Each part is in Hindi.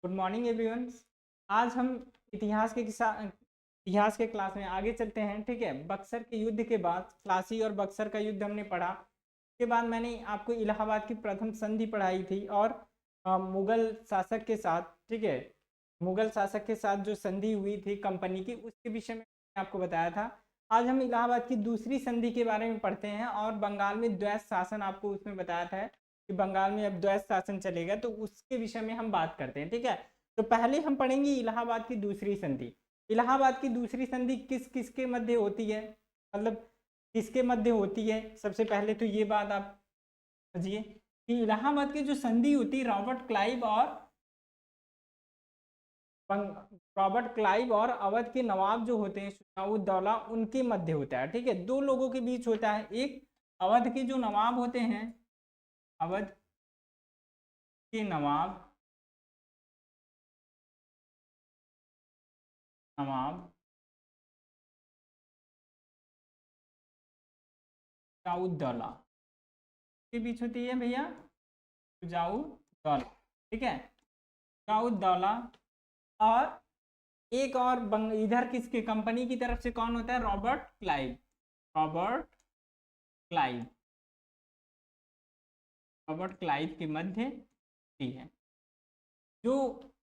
Good morning everyone. आज हम इतिहास के इतिहास के क्लास में आगे चलते हैं। ठीक है, बक्सर के युद्ध के बाद प्लासी और बक्सर का युद्ध हमने पढ़ा। उसके बाद मैंने आपको इलाहाबाद की प्रथम संधि पढ़ाई थी और मुगल शासक के साथ, ठीक है, मुगल शासक के साथ जो संधि हुई थी कंपनी की, उसके विषय में मैंने आपको बताया था। आज हम इलाहाबाद की दूसरी संधि के बारे में पढ़ते हैं और बंगाल में द्वैत शासन आपको उसमें बताया था कि बंगाल में अब द्वैत शासन चलेगा, तो उसके विषय में हम बात करते हैं। ठीक है, तो पहले हम पढ़ेंगे इलाहाबाद की दूसरी संधि। इलाहाबाद की दूसरी संधि किस किस के मध्य होती है, मतलब किसके मध्य होती है। सबसे पहले तो ये बात आप समझिए कि इलाहाबाद की जो संधि होती है रॉबर्ट क्लाइव और अवध के नवाब जो होते हैं शुजाउद्दौला, उनके मध्य होता है। ठीक है, दो लोगों के बीच होता है। एक अवध के जो नवाब होते हैं, अवध के नवाब नवाब शुजाउद्दौला के बीच होती है भैया, शुजाउद्दौला। ठीक है, शुजाउद्दौला और एक और इधर किसके कंपनी की तरफ से कौन होता है, रॉबर्ट क्लाइव रॉबर्ट क्लाइव के मध्य होती है। जो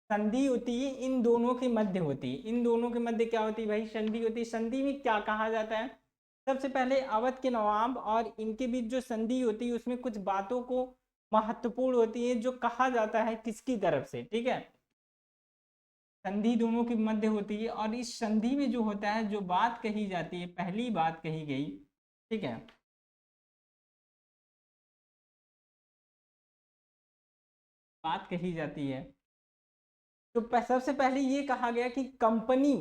संधि होती है इन दोनों के मध्य होती है। इन दोनों के मध्य क्या होती है भाई, संधि होती है। संधि में क्या कहा जाता है, सबसे पहले अवध के नवाब और इनके बीच जो संधि होती है उसमें कुछ बातों को महत्वपूर्ण होती है जो कहा जाता है किसकी तरफ से। ठीक है, संधि दोनों के मध्य होती है और इस संधि में जो होता है, जो बात कही जाती है, पहली बात कही गई, ठीक है, बात कही जाती है, तो सबसे पहले ये कहा गया कि कंपनी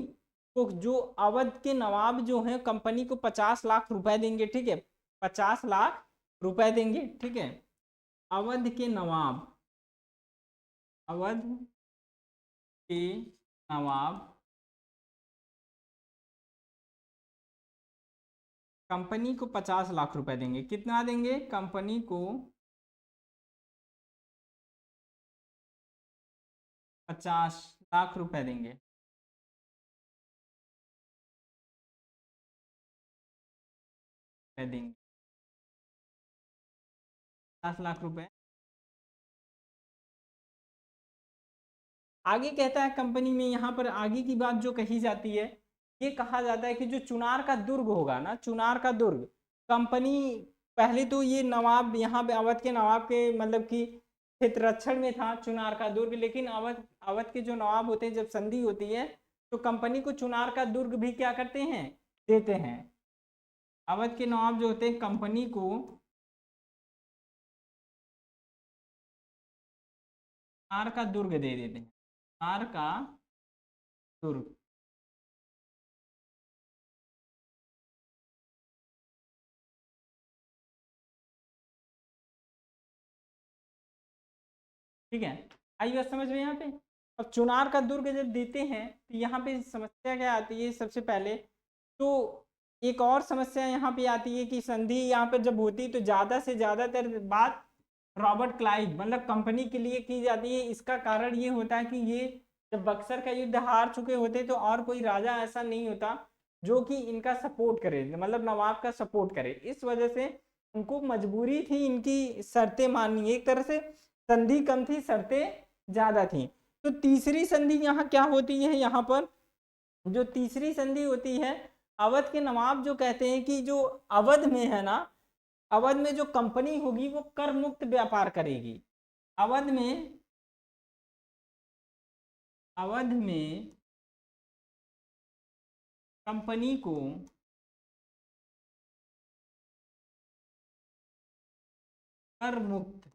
को, जो अवध के नवाब जो हैं, कंपनी को 50 लाख रुपए देंगे। ठीक है, 50 लाख रुपए देंगे। ठीक है, अवध के नवाब, अवध के नवाब कंपनी को 50 लाख रुपए देंगे। कितना देंगे, कंपनी को 50 लाख रुपए देंगे। देंगे 50 लाख रुपए। आगे कहता है कंपनी में, यहाँ पर आगे की बात जो कही जाती है, ये कहा जाता है कि जो चुनार का दुर्ग होगा ना, चुनार का दुर्ग, कंपनी, पहले तो ये नवाब यहाँ पे अवध के नवाब के मतलब कि क्षेत्र रक्षण में था चुनार का दुर्ग, लेकिन अवध अवध के जो नवाब होते हैं, जब संधि होती है तो कंपनी को चुनार का दुर्ग भी क्या करते हैं, देते हैं। अवध के नवाब जो होते हैं कंपनी को चुनार का दुर्ग दे देते हैं, चुनार का दुर्ग। ठीक है, आई बात समझ में यहाँ पे। अब चुनार का दुर्ग जब देते हैं तो यहाँ पे समस्या क्या आती है, सबसे पहले तो एक और समस्या यहाँ पे आती है कि संधि यहाँ पे जब होती है तो ज्यादा से ज्यादातर बात रॉबर्ट क्लाइव मतलब कंपनी के लिए की जाती है। इसका कारण ये होता है कि ये जब बक्सर का युद्ध हार चुके होते तो और कोई राजा ऐसा नहीं होता जो कि इनका सपोर्ट करे, मतलब नवाब का सपोर्ट करे। इस वजह से उनको मजबूरी थी इनकी शर्तें माननी। एक तरह से संधि कम थी, शर्तें ज्यादा थी। तो तीसरी संधि यहाँ क्या होती है, यहाँ पर जो तीसरी संधि होती है, अवध के नवाब जो कहते हैं कि जो अवध में है ना, अवध में जो कंपनी होगी वो कर मुक्त व्यापार करेगी। अवध में अवध में कंपनी को कर मुक्त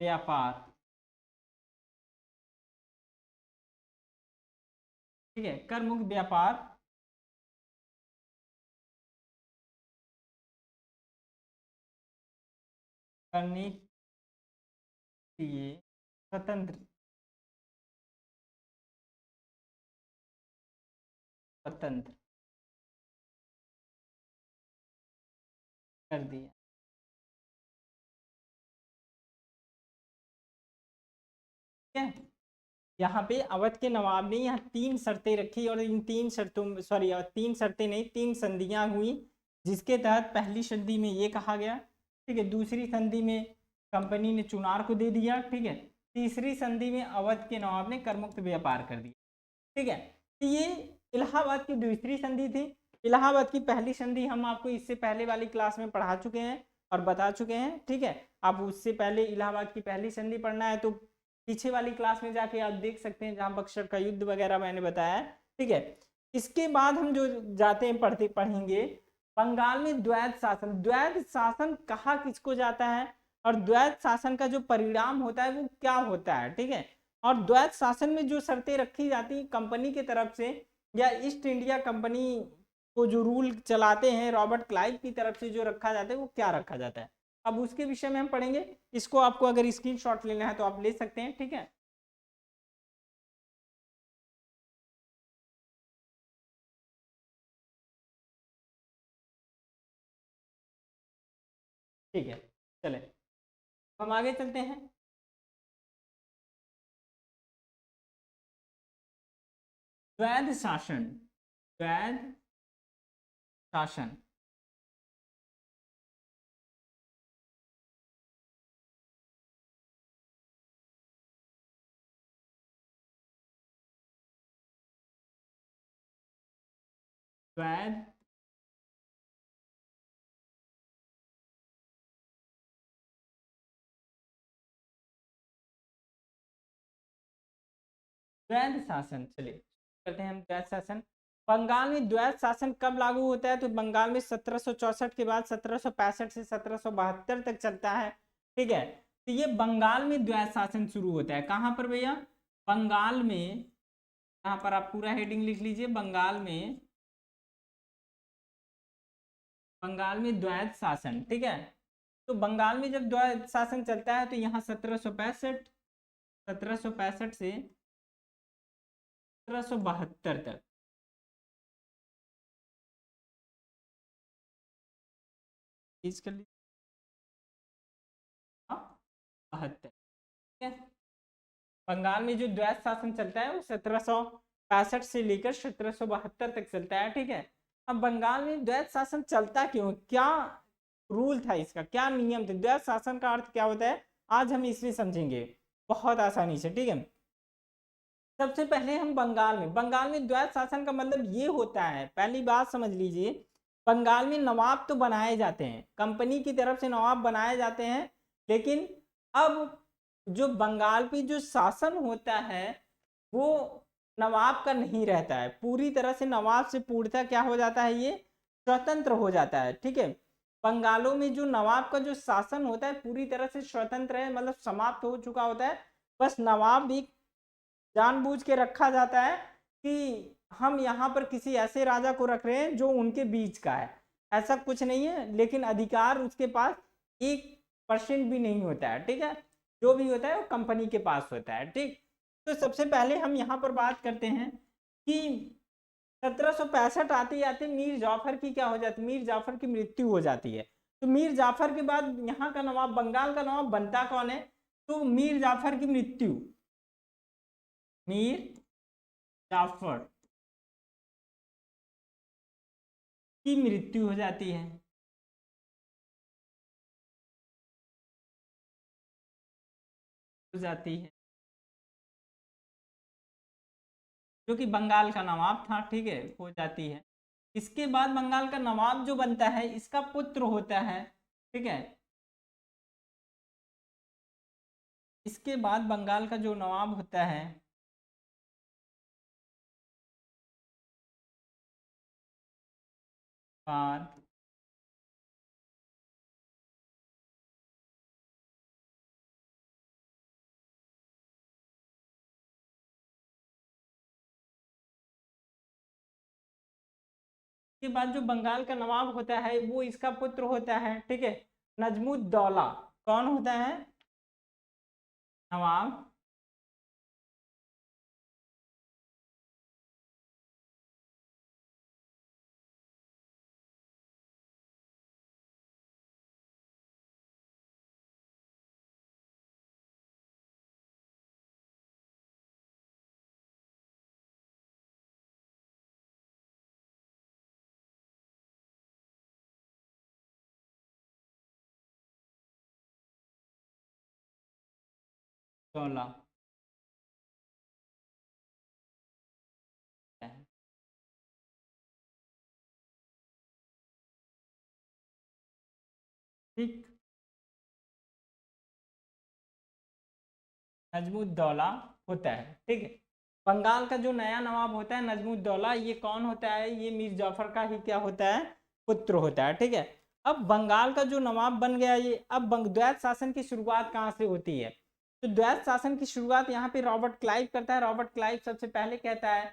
व्यापार, ठीक है, कर मुक्त व्यापार करने के लिए स्वतंत्र स्वतंत्र कर दिया। है। यहाँ पे अवध के नवाब ने यहाँ 3 शर्तें रखी और इन 3 शर्तों, सॉरी 3 शर्तें नहीं, 3 संधियां हुई, जिसके तहत पहली संधि में ये कहा गया, ठीक है, दूसरी संधि में कंपनी ने चुनार को दे दिया, ठीक है, तीसरी संधि में अवध के नवाब ने करमुक्त व्यापार कर दिया, ठीक है। तो ये इलाहाबाद की दूसरी संधि थी। इलाहाबाद की पहली संधि हम आपको इससे पहले वाली क्लास में पढ़ा चुके हैं और बता चुके हैं, ठीक है। आप उससे पहले इलाहाबाद की पहली संधि पढ़ना है तो पीछे वाली क्लास में जाके आप देख सकते हैं, जहां बक्सर का युद्ध वगैरह मैंने बताया है, ठीक है। इसके बाद हम जो जाते हैं पढ़ेंगे बंगाल में द्वैध शासन। द्वैध शासन कहा किसको जाता है और द्वैध शासन का जो परिणाम होता है वो क्या होता है, ठीक है। और द्वैध शासन में जो शर्तें रखी जाती कंपनी की तरफ से या ईस्ट इंडिया कंपनी को जो रूल चलाते हैं रॉबर्ट क्लाइव की तरफ से जो रखा जाता है वो क्या रखा जाता है, अब उसके विषय में हम पढ़ेंगे। इसको आपको अगर स्क्रीनशॉट लेना है तो आप ले सकते हैं, ठीक है। ठीक है, चले हम आगे चलते हैं। द्वैध शासन। द्वैध शासन। द्वैध द्वैध शासन, चलिए करते हैं हम द्वैध शासन। बंगाल में द्वैध शासन कब लागू होता है, तो बंगाल में 1764 के बाद 1765 से 1772 तक चलता है, ठीक है। तो ये बंगाल में द्वैध शासन शुरू होता है, कहां पर भैया, बंगाल में। यहाँ पर आप पूरा हेडिंग लिख लीजिए, बंगाल में, बंगाल में द्वैध शासन, ठीक है। तो बंगाल में जब द्वैध शासन चलता है तो यहाँ 1765 से 1772 तक, कर लीजिए, 72, ठीक है। बंगाल में जो द्वैध शासन चलता है वो 1765 से लेकर 1772 तक चलता है, ठीक है। अब बंगाल में द्वैध शासन चलता क्यों, क्या रूल था इसका, क्या नियम थे, द्वैध शासन का अर्थ क्या होता है, आज हम इसमें समझेंगे बहुत आसानी से, ठीक है। सबसे पहले हम बंगाल में द्वैध शासन का मतलब ये होता है, पहली बात समझ लीजिए, बंगाल में नवाब तो बनाए जाते हैं, कंपनी की तरफ से नवाब बनाए जाते हैं, लेकिन अब जो बंगाल पे जो शासन होता है वो नवाब का नहीं रहता है, पूरी तरह से नवाब से पूर्णतः क्या हो जाता है, ये स्वतंत्र हो जाता है, ठीक है। बंगालों में जो नवाब का जो शासन होता है पूरी तरह से स्वतंत्र है, मतलब समाप्त हो चुका होता है। बस नवाब भी जानबूझ के रखा जाता है कि हम यहाँ पर किसी ऐसे राजा को रख रहे हैं जो उनके बीच का है, ऐसा कुछ नहीं है, लेकिन अधिकार उसके पास 1% भी नहीं होता है, ठीक है। जो भी होता है वो कंपनी के पास होता है, ठीक। तो सबसे पहले हम यहाँ पर बात करते हैं कि 1765 आते आते मीर जाफर की क्या हो जाती है, मीर जाफर की मृत्यु हो जाती है। तो मीर जाफर के बाद यहाँ का नवाब, बंगाल का नवाब बनता कौन है, तो मीर जाफर की मृत्यु, मीर जाफर की मृत्यु हो जाती है, हो जाती है, जो कि बंगाल का नवाब था, ठीक है, हो जाती है। इसके बाद बंगाल का नवाब जो बनता है इसका पुत्र होता है, ठीक है। इसके बाद बंगाल का जो नवाब होता है, बाद के बाद जो बंगाल का नवाब होता है वो इसका पुत्र होता है, ठीक है, नजमुद्दौला। कौन होता है, नवाब डॉलर है। ठीक, नजमुद्दौला होता है। ठीक है, बंगाल का जो नया नवाब होता है नजमुद्दौला, ये कौन होता है? ये मीर जाफर का ही क्या होता है? पुत्र होता है। ठीक है, अब बंगाल का जो नवाब बन गया ये, अब द्वैत शासन की शुरुआत कहाँ से होती है? तो द्वैत शासन की शुरुआत यहाँ पे रॉबर्ट क्लाइव करता है। रॉबर्ट क्लाइव सबसे पहले कहता है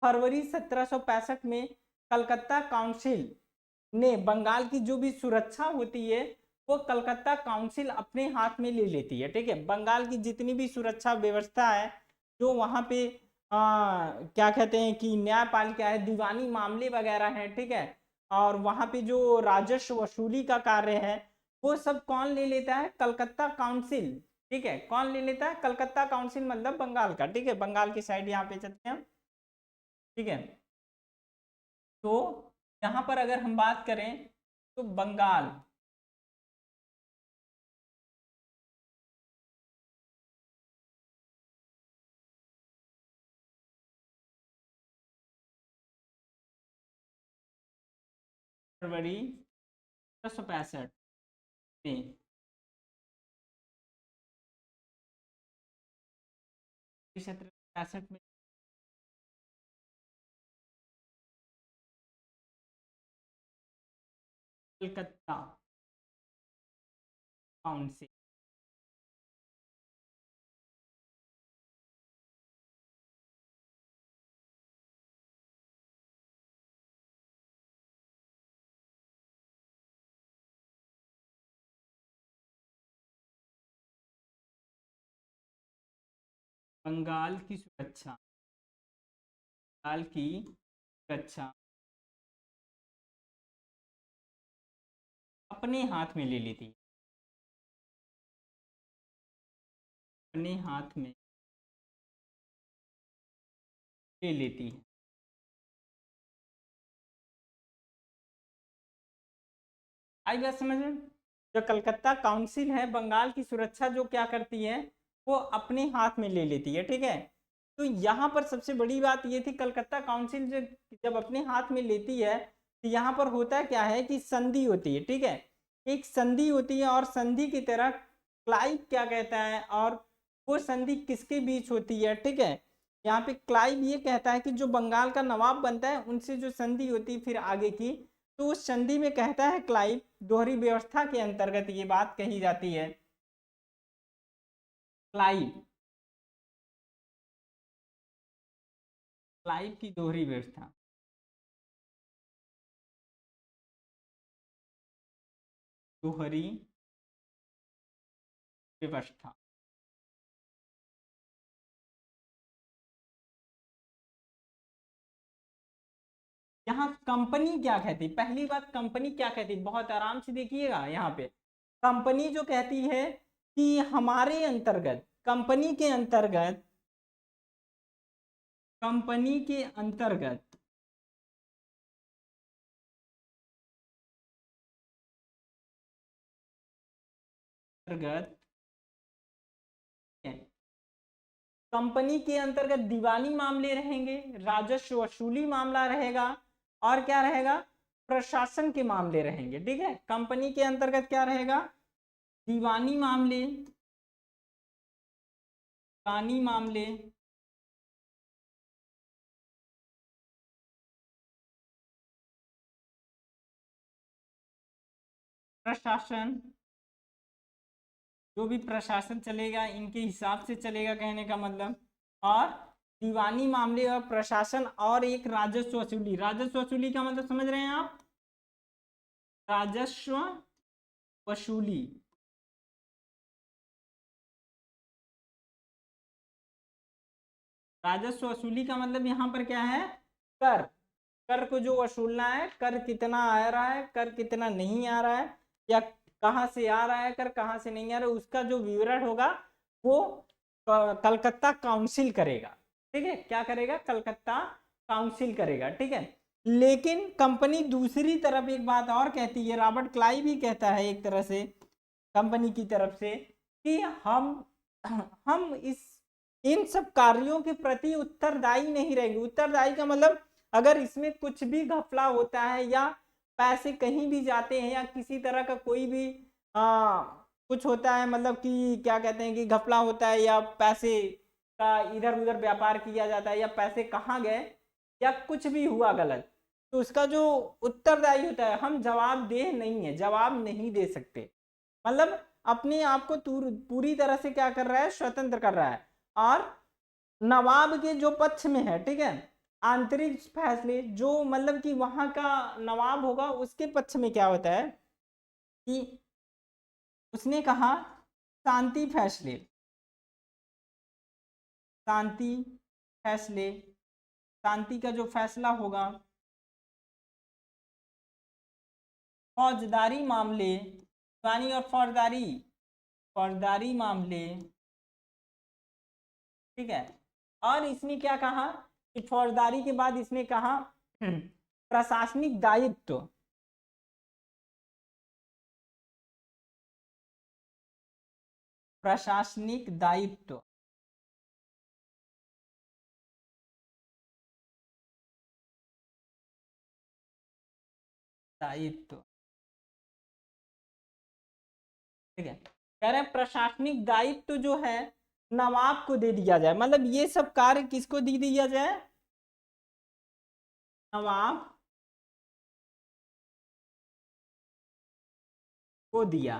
फरवरी 1765 में कलकत्ता काउंसिल ने बंगाल की जो भी सुरक्षा होती है वो कलकत्ता काउंसिल अपने हाथ में ले लेती है। ठीक है, बंगाल की जितनी भी सुरक्षा व्यवस्था है, जो वहाँ पे क्या कहते हैं कि न्यायपालिका है, दीवानी मामले वगैरह हैं, ठीक है, और वहाँ पे जो राजस्व वसूली का कार्य है वो सब कौन ले लेता है? कलकत्ता काउंसिल। ठीक है, कौन ले लेता है? कलकत्ता काउंसिल, मतलब बंगाल का। ठीक है, बंगाल की साइड यहाँ पे चलते हैं। ठीक है, तो यहाँ पर अगर हम बात करें तो बंगाल फरवरी 1765 में 1765 में कलकत्ता काउंसिल बंगाल की सुरक्षा, बंगाल की सुरक्षा अपने हाथ में ले लेती है, अपने हाथ में ले लेती है। आई बात समझ में? जो कलकत्ता काउंसिल है बंगाल की सुरक्षा जो क्या करती है वो अपने हाथ में ले लेती है। ठीक है, तो यहाँ पर सबसे बड़ी बात ये थी, कलकत्ता काउंसिल जो जब अपने हाथ में लेती है तो यहाँ पर होता क्या है कि संधि होती है। ठीक है, एक संधि होती है और संधि की तरह क्लाइव क्या कहता है, और वो संधि किसके बीच होती है? ठीक है, यहाँ पे क्लाइव ये कहता है कि जो बंगाल का नवाब बनता है उनसे जो संधि होती है फिर आगे की, तो उस संधि में कहता है क्लाइव, दोहरी व्यवस्था के अंतर्गत ये बात कही जाती है। क्लाइव, क्लाइव की दोहरी व्यवस्था, दोहरी व्यवस्था। यहाँ कंपनी क्या कहती है? पहली बात, कंपनी क्या कहती है? बहुत आराम से देखिएगा यहाँ पे, कंपनी जो कहती है कि हमारे अंतर्गत, कंपनी के अंतर्गत, कंपनी के अंतर्गत अंतर्गत कंपनी के अंतर्गत दीवानी मामले रहेंगे, राजस्व वसूली मामला रहेगा, और क्या रहेगा? प्रशासन के मामले रहेंगे। ठीक है, कंपनी के अंतर्गत क्या रहेगा? दीवानी मामले, दीवानी मामले, प्रशासन, जो भी प्रशासन चलेगा इनके हिसाब से चलेगा, कहने का मतलब। और दीवानी मामले और प्रशासन, और एक राजस्व वसूली। राजस्व वसूली का मतलब समझ रहे हैं आप? राजस्व वसूली, राजस्व वसूली का मतलब यहाँ पर क्या है? कर, कर को जो वसूलना है, कर कितना आ रहा है, कर कितना नहीं आ रहा है, या कहाँ से आ रहा है कर, कहाँ से नहीं आ रहा है, उसका जो विवरण होगा वो कलकत्ता काउंसिल करेगा। ठीक है, क्या करेगा? कलकत्ता काउंसिल करेगा। ठीक है, लेकिन कंपनी दूसरी तरफ एक बात और कहती है, रॉबर्ट क्लाइव भी कहता है एक तरह से कंपनी की तरफ से, कि हम हम इन सब कार्यों के प्रति उत्तरदायी नहीं रहेंगे। उत्तरदायी का मतलब अगर इसमें कुछ भी घपला होता है या पैसे कहीं भी जाते हैं या किसी तरह का कोई भी कुछ होता है, मतलब कि क्या कहते हैं कि घपला होता है या पैसे का इधर उधर व्यापार किया जाता है या पैसे कहाँ गए या कुछ भी हुआ गलत, तो उसका जो उत्तरदायी होता है, हम जवाबदेह नहीं है, जवाब नहीं दे सकते। मतलब अपने आप को पूरी तरह से क्या कर रहा है, स्वतंत्र कर रहा है। और नवाब के जो पक्ष में है, ठीक है, आंतरिक फैसले जो मतलब कि वहां का नवाब होगा उसके पक्ष में क्या होता है कि उसने कहा शांति फैसले, शांति फैसले, शांति का जो फैसला होगा, फौजदारी मामले, दीवानी और फौजदारी, फौजदारी मामले, ठीक है। और इसने क्या कहा कि फौजदारी के बाद इसने कहा प्रशासनिक दायित्व, प्रशासनिक दायित्व, दायित्व, ठीक है। कह रहे हैं प्रशासनिक दायित्व जो है नवाब को दे दिया जाए, मतलब ये सब कार्य किसको दे दिया जाए, नवाब को दिया।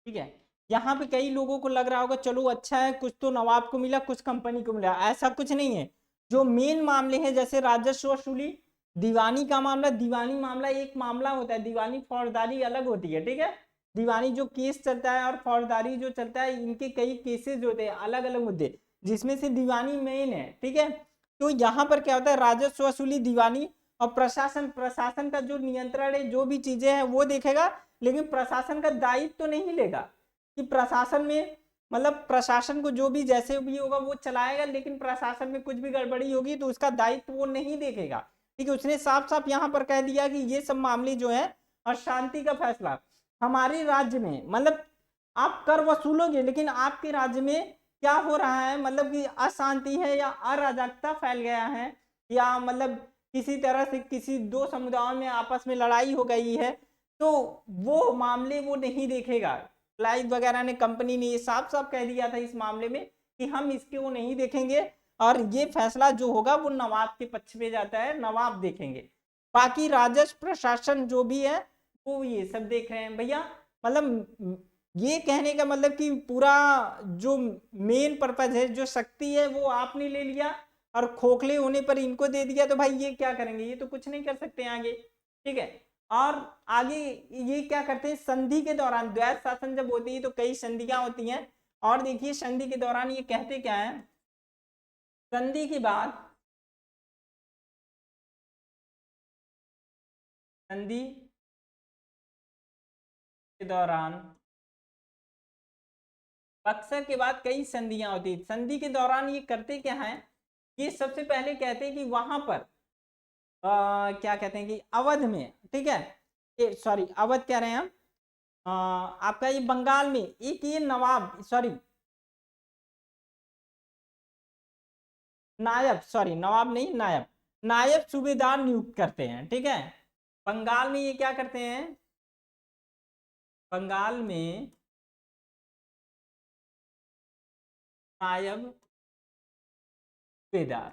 ठीक है। यहाँ पे कई लोगों को लग रहा होगा चलो अच्छा है, कुछ तो नवाब को मिला, कुछ कंपनी को मिला, ऐसा कुछ नहीं है। जो मेन मामले हैं जैसे राजस्व वसूली, दीवानी का मामला, दीवानी मामला एक मामला होता है, दीवानी फौजदारी अलग होती है, ठीक है। दीवानी जो केस चलता है और फौजदारी जो चलता है, इनके कई केसेस होते हैं, अलग अलग मुद्दे, जिसमें से दीवानी मेन है, ठीक है। तो यहाँ पर क्या होता है, राजस्व वसूली दीवानी, और प्रशासन, प्रशासन का जो नियंत्रण है, जो भी चीजें हैं वो देखेगा, लेकिन प्रशासन का दायित्व तो नहीं लेगा कि प्रशासन में, मतलब प्रशासन को जो भी जैसे भी होगा वो चलाएगा, लेकिन प्रशासन में कुछ भी गड़बड़ी होगी तो उसका दायित्व वो नहीं देखेगा। ठीक है, उसने साफ साफ यहाँ पर कह दिया कि ये सब मामले जो है, और शांति का फैसला हमारे राज्य में, मतलब आप कर वसूलोगे लेकिन आपके राज्य में क्या हो रहा है, मतलब कि अशांति है या अराजकता फैल गया है, या मतलब किसी तरह से किसी दो समुदायों में आपस में लड़ाई हो गई है, तो वो मामले वो नहीं देखेगा। लाइव वगैरह ने, कंपनी ने ये साफ साफ कह दिया था इस मामले में कि हम इसके वो नहीं देखेंगे, और ये फैसला जो होगा वो नवाब के पक्ष में जाता है, नवाब देखेंगे। बाकी राजस्व प्रशासन जो भी है वो ये सब देख रहे हैं भैया। मतलब ये कहने का मतलब कि पूरा जो मेन पर्पज है, जो शक्ति है, वो आपने ले लिया और खोखले होने पर इनको दे दिया, तो भाई ये क्या करेंगे, ये तो कुछ नहीं कर सकते आगे। ठीक है। और आगे ये क्या करते हैं, संधि के दौरान द्वैत शासन जब होती है तो कई संधियां होती हैं, और देखिए संधि के दौरान ये कहते क्या है, संधि के बाद, संधि के दौरान, बक्सर के बाद कई संधियां होती है, संधि के दौरान ये करते क्या है, ये सबसे पहले कहते हैं कि वहां पर क्या कहते हैं कि अवध में, ठीक है, सॉरी अवध कह रहे हैं हम, आपका ये बंगाल में एक ये नवाब, सॉरी नायब, सॉरी नवाब नहीं, नायब, नायब सूबेदार नियुक्त करते हैं, ठीक है। बंगाल में ये क्या करते हैं, बंगाल में नायब सूबेदार,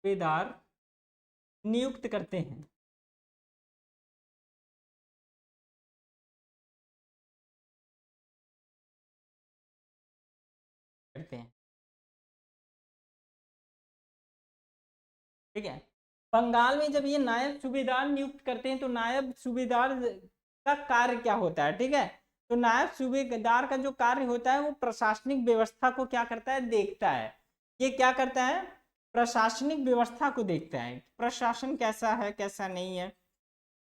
सूबेदार नियुक्त करते हैं, करते हैं, ठीक है। बंगाल में जब ये नायब सूबेदार नियुक्त करते हैं तो नायब सूबेदार का कार्य क्या होता है, ठीक है। तो नायब सूबेदार का जो कार्य होता है वो प्रशासनिक व्यवस्था को क्या करता है, देखता है। ये क्या करता है, प्रशासनिक व्यवस्था को देखता है, प्रशासन कैसा है कैसा नहीं है,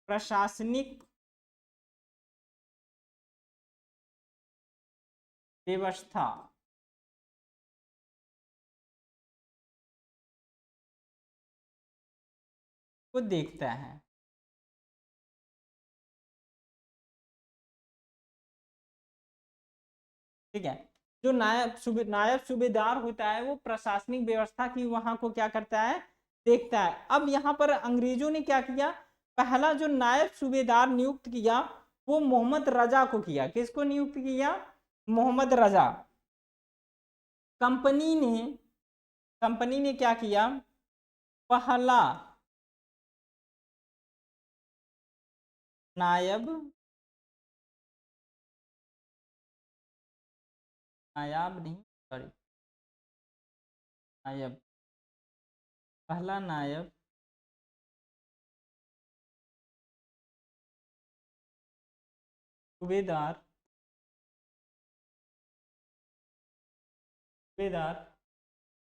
प्रशासनिक व्यवस्था, को देखता है। ठीक है, जो नायब सूबेदार होता है वो प्रशासनिक व्यवस्था की वहां को क्या करता है, देखता है। अब यहाँ पर अंग्रेजों ने क्या किया, पहला जो नायब सूबेदार नियुक्त किया वो मोहम्मद रजा को किया। किसको नियुक्त किया, मोहम्मद रजा। कंपनी ने क्या किया, पहला नायब नहीं, सॉरी, नायब, पहला नायब सूबेदार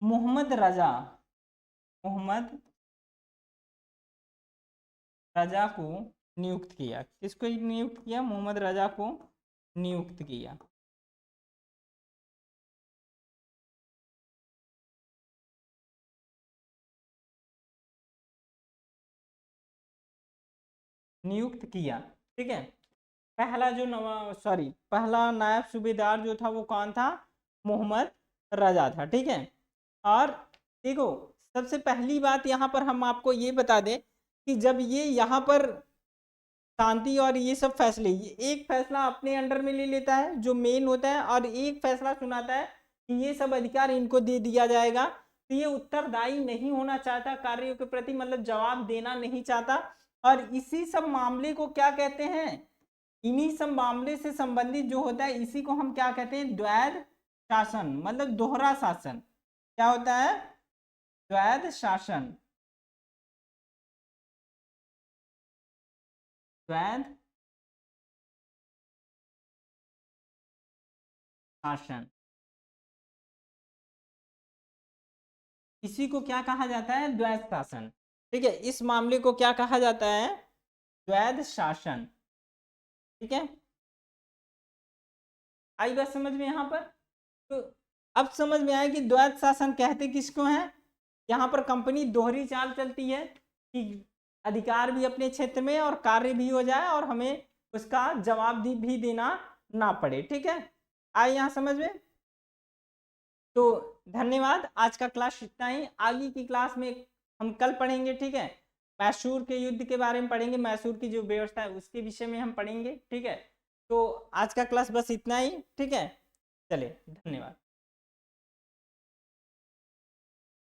मोहम्मद रजा को नियुक्त किया। किसको नियुक्त किया, मोहम्मद रजा को नियुक्त किया। ठीक है, पहला नायब सूबेदार जो था वो कौन था, मोहम्मद रजा था। ठीक है, और देखो सबसे पहली बात यहाँ पर हम आपको ये बता दें कि जब ये यहाँ पर शांति और ये सब फैसले, ये एक फैसला अपने अंडर में ले लेता है जो मेन होता है, और एक फैसला सुनाता है कि ये सब अधिकार इनको दे दिया जाएगा, तो ये उत्तरदायी नहीं होना चाहता कार्यों के प्रति, मतलब जवाब देना नहीं चाहता। और इसी सब मामले को क्या कहते हैं, इन्हीं सब मामले से संबंधित जो होता है इसी को हम क्या कहते हैं, द्वैध शासन, मतलब दोहरा शासन। क्या होता है, द्वैध शासन, द्वैध शासन। इसी को क्या कहा जाता है, द्वैध शासन। ठीक है, इस मामले को क्या कहा जाता है, द्वैध शासन। ठीक है, आई बात समझ में यहाँ पर। तो अब समझ में आया कि द्वैध शासन कहते किसको हैं। यहाँ पर कंपनी दोहरी चाल चलती है कि अधिकार भी अपने क्षेत्र में और कार्य भी हो जाए और हमें उसका जवाब भी देना ना पड़े। ठीक है, आए यहाँ समझ में। तो धन्यवाद, आज का क्लास इतना ही। आगे की क्लास में हम कल पढ़ेंगे। ठीक है, मैसूर के युद्ध के बारे में पढ़ेंगे, मैसूर की जो व्यवस्था है उसके विषय में हम पढ़ेंगे। ठीक है, तो आज का क्लास बस इतना ही। ठीक है, चलिए धन्यवाद।